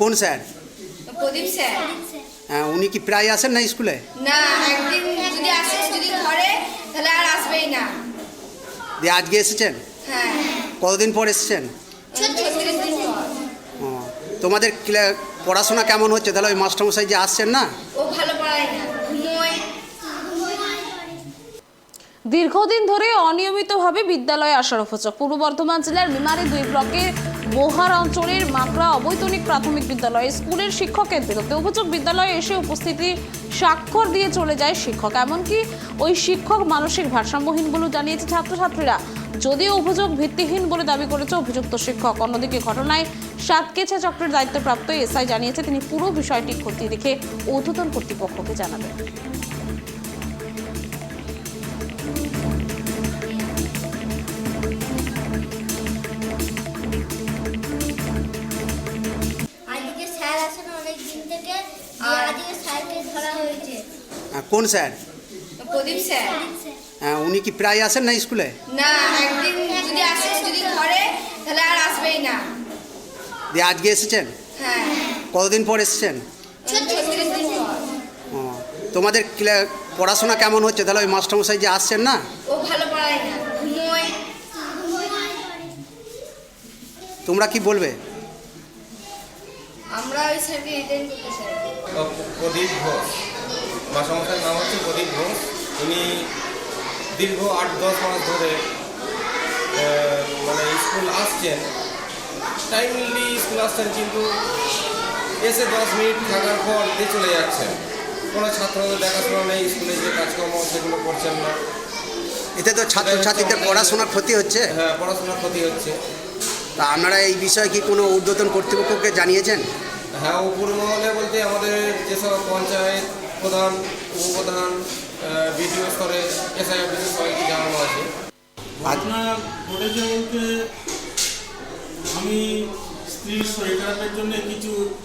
কোন স্যার? প্রদীপ স্যার। উনি কি প্রায় আসেন না স্কুলে? না, একদিন যদি আসে, যদি ধরে তাহলে আর আসবেই না। দিয়ে আজকে এসেছেন? হ্যাঁ। কতদিন পর এসেছেন? 36 দিন পর। ও, তোমাদের পড়াশোনা কেমন হচ্ছে তাহলে? ওই মাস্টারমশাই যে আসছেন না, ও ভালো পড়ায় না, ঘুমোয়। দীর্ঘদিন ধরে অনিয়মিতভাবে বিদ্যালয়ে আসার অভিযোগ। পূর্ব বর্ধমান জেলার মেমারি 2 ব্লকের বোহার অঞ্চলের মাকড়া অবৈতনিক প্রাথমিক বিদ্যালয়ে স্কুলের শিক্ষকের বিরুদ্ধে অভিযোগ। বিদ্যালয়ে এসে উপস্থিতি স্বাক্ষর দিয়ে চলে যায় শিক্ষক, এমনকি ওই শিক্ষক মানসিক ভারসাম্যহীন বলে জানিয়েছে ছাত্রছাত্রীরা। যদিও অভিযোগ ভিত্তিহীন বলে দাবি করেছে অভিযুক্ত শিক্ষক। অন্যদিকে ঘটনায় সাতকেছা চক্রের দায়িত্বপ্রাপ্ত এসআই জানিয়েছে তিনি পুরো বিষয়টি খতিয়ে দেখে ঊর্ধ্বতন কর্তৃপক্ষকে জানাবেন। আজকে স্যার আসেন অনেক দিন থেকে, আজকে স্যারকে ধরা হয়েছে। কোন স্যার? প্রদীপ স্যার। উনি কি প্রায় আসেন না স্কুলে? না, একদিন যদি আসে, যদি ধরে তাহলে আর আসবেই না। দিয়ে আজকে এসেছেন? হ্যাঁ। কতদিন পর এসেছেন? 36 দিন পর। ও, তোমাদের পড়াশোনা কেমন হচ্ছে তাহলে? ওই মাস্টারমশাই যে আসছেন না, ও ভালো পড়ায় না, ঘুমোয়। তোমরা কি বলবে? আমরা ওই স্যারকে রিটার্ন করতে চাই। প্রদীপ ঘোষ, মাস্টারমশাইয়ের নাম হচ্ছে প্রদীপ ঘোষ। উনি দীর্ঘ 8-10 মাস ধরে স্কুল আসছেন, টাইমলি স্কুল আসছেন, কিন্তু এসে 10 মিনিট থাকার পর দিয়ে চলে যাচ্ছেন। কোনো ছাত্রদের দেখাশোনা নেই, স্কুলে যে কাজকর্ম সেগুলো করছেন না। এতে তো ছাত্রছাত্রীদের পড়াশোনার ক্ষতি হচ্ছে। হ্যাঁ, পড়াশোনার ক্ষতি হচ্ছে। তা আপনারা এই বিষয়ে কি কোনো ঊর্ধ্বতন কর্তৃপক্ষকে জানিয়েছেন? হ্যাঁ, উপর মহলে বলতে আমাদের যেসব পঞ্চায়েত প্রধান, উপপ্রধান, বিডিও স্তরে, এসআই অফিসে সবাইকে জানানো আছে। ঘটনা ঘটেছে বলতে আমি স্ত্রীর শরীর খারাপের জন্য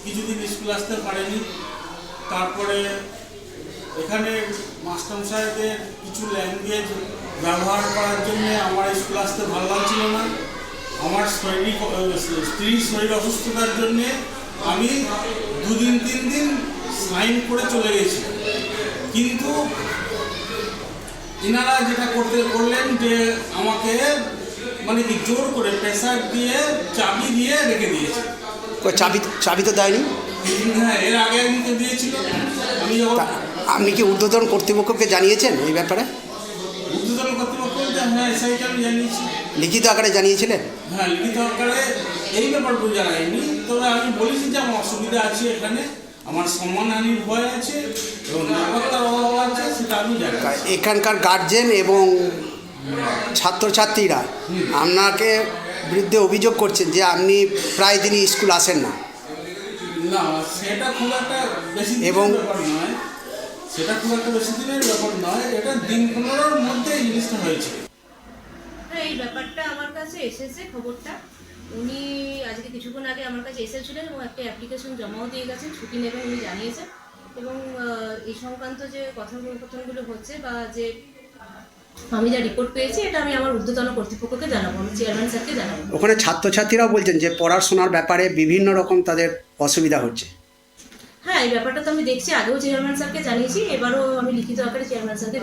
কিছুদিন স্কুল আসতে পারিনি। তারপরে এখানে মাস্টারমশাইদের কিছু ল্যাঙ্গুয়েজ ব্যবহার করার জন্য আমার স্কুল আসতে ভালো লাগছিল না। আমার স্ত্রীর শরীর অসুস্থতার জন্যে আমি 2 দিন 3 দিন সাইন করে চলে গেছি। কিন্তু এনারা যেটা করলেন যে আমাকে কি জোর করে প্রেসার দিয়ে চাবি দিয়ে রেখে দিয়েছে। চাবি তো দেয়নি। হ্যাঁ, এর আগে আমাকে দিয়েছিল। আমি যখন আপনি কি ঊর্ধ্বতন কর্তৃপক্ষকে জানিয়েছেন এই ব্যাপারে? ঊর্ধ্বতন কর্তৃপক্ষ, হ্যাঁ, এসআইকে আমি জানিয়েছি। লিখিত আকারে জানিয়েছিলেন? হ্যাঁ, লিখিত আকারে এই ব্যাপারগুলো জানাইনি। তবে আমি বলেছি যে আমার অসুবিধা আছে, এখানে আমার সম্মানহানির ভয় আছে এবং নিরাপত্তার অভাব আছে, সেটা আমি জানি। এখানকার গার্জেন এবং ছাত্রছাত্রীরা আপনাকে বিরুদ্ধে অভিযোগ করছেন যে আপনি প্রায় দিনই স্কুল আসেন না। না, সেটা খুব একটা বেশি এবং দিনের ব্যাপার নয়, এটা দিন 15-র মধ্যে এই জিনিসটা হয়েছে। হ্যাঁ, এই ব্যাপারটা আমার কাছে এসেছে খবরটা। উনি আজকে কিছুক্ষণ আগে আমার কাছে এসেছিলেন এবং একটা অ্যাপ্লিকেশন জমাও দিয়ে গেছেন, ছুটি নেবেন উনি জানিয়েছেন। এবং এই সংক্রান্ত যে কথোপকথনগুলো হচ্ছে বা যে আমি যা রিপোর্ট পেয়েছি, এটা আমি আমার ঊর্ধ্বতন কর্তৃপক্ষকে জানাবো, আমি চেয়ারম্যান স্যারকে জানাবো। ওখানে ছাত্রছাত্রীরাও বলছেন যে পড়াশোনার ব্যাপারে বিভিন্ন রকম তাদের অসুবিধা হচ্ছে। হ্যাঁ, এই ব্যাপারটা তো আমি দেখছি, আগেও চেয়ারম্যান স্যারকে জানিয়েছি, এবারও আমি লিখিত আকারে চেয়ারম্যান স্যারকে